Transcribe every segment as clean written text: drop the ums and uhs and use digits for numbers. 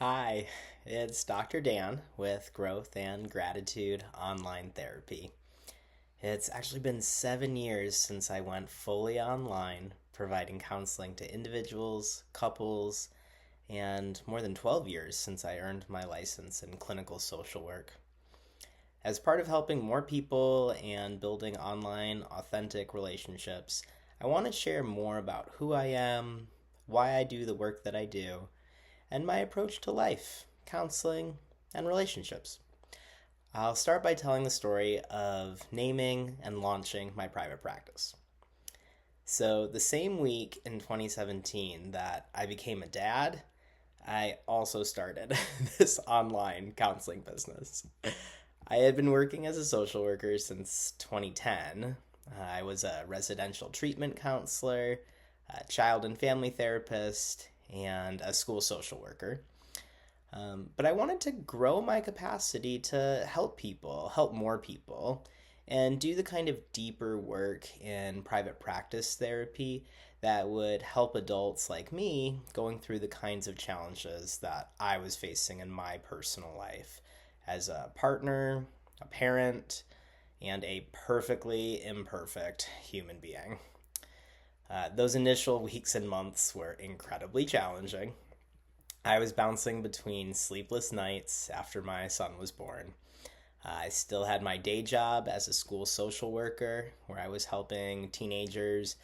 Hi, it's Dr. Dan with Growth and Gratitude Online Therapy. It's actually been 7 years since I went fully online, providing counseling to individuals, couples, and more than 12 years since I earned my license in clinical social work. As part of helping more people and building online, authentic relationships, I want to share more about who I am, why I do the work that I do, and my approach to life, counseling, and relationships. I'll start by telling the story of naming and launching my private practice. So, the same week in 2017 that I became a dad, I also started this online counseling business. I had been working as a social worker since 2010. I was a residential treatment counselor, a child and family therapist, and a school social worker. But I wanted to grow my capacity to help people, help more people, and do the kind of deeper work in private practice therapy that would help adults like me going through the kinds of challenges that I was facing in my personal life as a partner, a parent, and a perfectly imperfect human being. Those initial weeks and months were incredibly challenging. I was bouncing between sleepless nights after my son was born. I still had my day job as a school social worker, where I was helping teenagers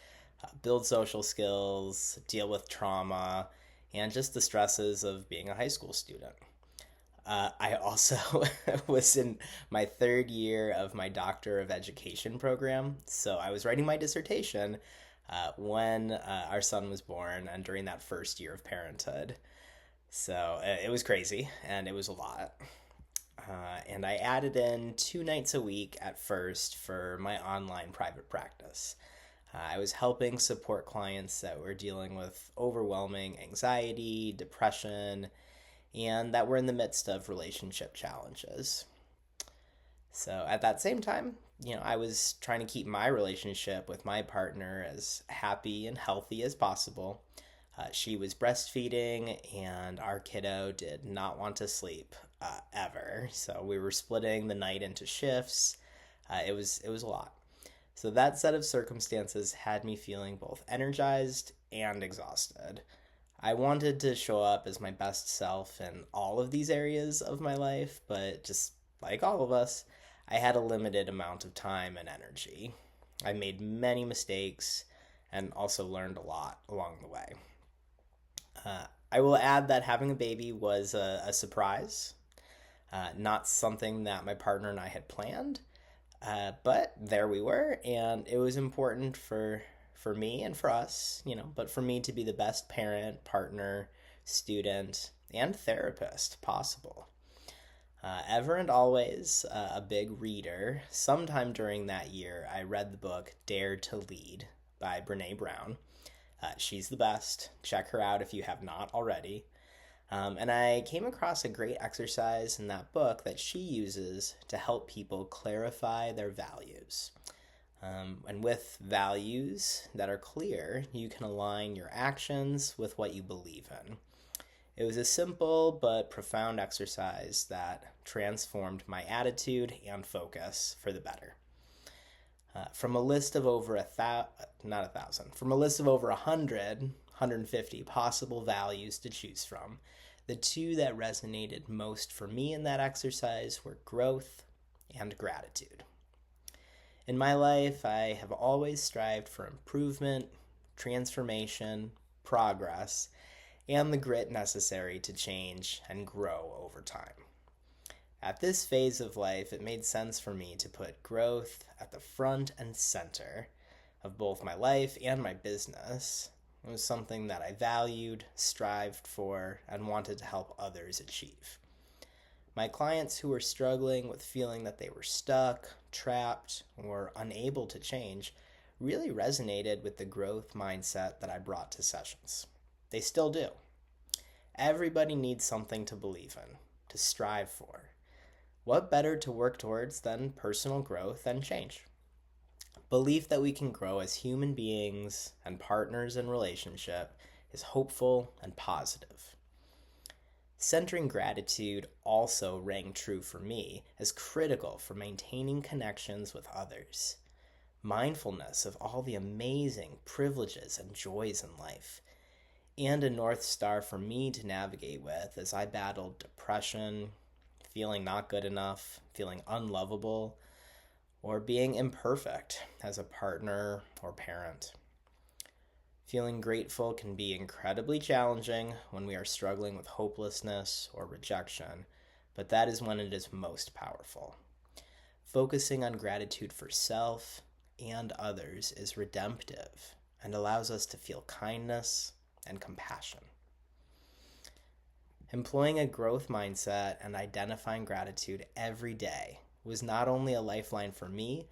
build social skills, deal with trauma, and just the stresses of being a high school student. I also was in my third year of my Doctor of Education program, so I was writing my dissertation when our son was born and during that first year of parenthood. So it was crazy and it was a lot. And I added in 2 nights a week at first for my online private practice. I was helping support clients that were dealing with overwhelming anxiety, depression, and that were in the midst of relationship challenges. So at that same time, I was trying to keep my relationship with my partner as happy and healthy as possible. She was breastfeeding, and our kiddo did not want to sleep ever. So we were splitting the night into shifts. It was a lot. So that set of circumstances had me feeling both energized and exhausted. I wanted to show up as my best self in all of these areas of my life, but just like all of us, I had a limited amount of time and energy. I made many mistakes and also learned a lot along the way. I will add that having a baby was a surprise, not something that my partner and I had planned, but there we were, and it was important for me and for us, but for me to be the best parent, partner, student, and therapist possible. Ever and always a big reader, sometime during that year, I read the book Dare to Lead by Brene Brown. She's the best. Check her out if you have not already. And I came across a great exercise in that book that she uses to help people clarify their values. And with values that are clear, you can align your actions with what you believe in. It was a simple but profound exercise that transformed my attitude and focus for the better. From a list of over not a thousand, from a list of over 150 possible values to choose from, the two that resonated most for me in that exercise were growth and gratitude. In my life, I have always strived for improvement, transformation, progress, and the grit necessary to change and grow over time. At this phase of life, it made sense for me to put growth at the front and center of both my life and my business. It was something that I valued, strived for, and wanted to help others achieve. My clients who were struggling with feeling that they were stuck, trapped, or unable to change really resonated with the growth mindset that I brought to sessions. They still do. Everybody needs something to believe in, to strive for. What better to work towards than personal growth and change? Belief that we can grow as human beings and partners in relationship is hopeful and positive. Centering gratitude also rang true for me as critical for maintaining connections with others. Mindfulness of all the amazing privileges and joys in life, and a North Star for me to navigate with as I battled depression, feeling not good enough, feeling unlovable, or being imperfect as a partner or parent. Feeling grateful can be incredibly challenging when we are struggling with hopelessness or rejection, but that is when it is most powerful. Focusing on gratitude for self and others is redemptive and allows us to feel kindness and compassion. Employing a growth mindset and identifying gratitude every day was not only a lifeline for me,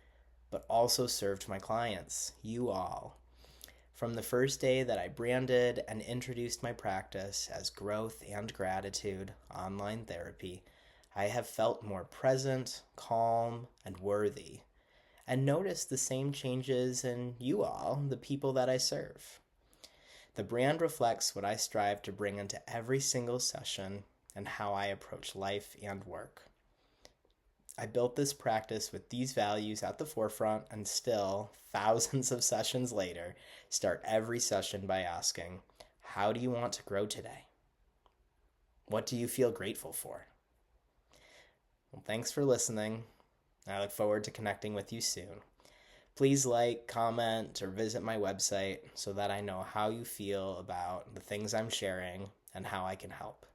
but also served my clients, you all. From the first day that I branded and introduced my practice as Growth and Gratitude Online Therapy, I have felt more present, calm, and worthy, and noticed the same changes in you all, the people that I serve. The brand reflects what I strive to bring into every single session and how I approach life and work. I built this practice with these values at the forefront, and still, thousands of sessions later, start every session by asking, how do you want to grow today? What do you feel grateful for? Well, thanks for listening. I look forward to connecting with you soon. Please like, comment, or visit my website so that I know how you feel about the things I'm sharing and how I can help.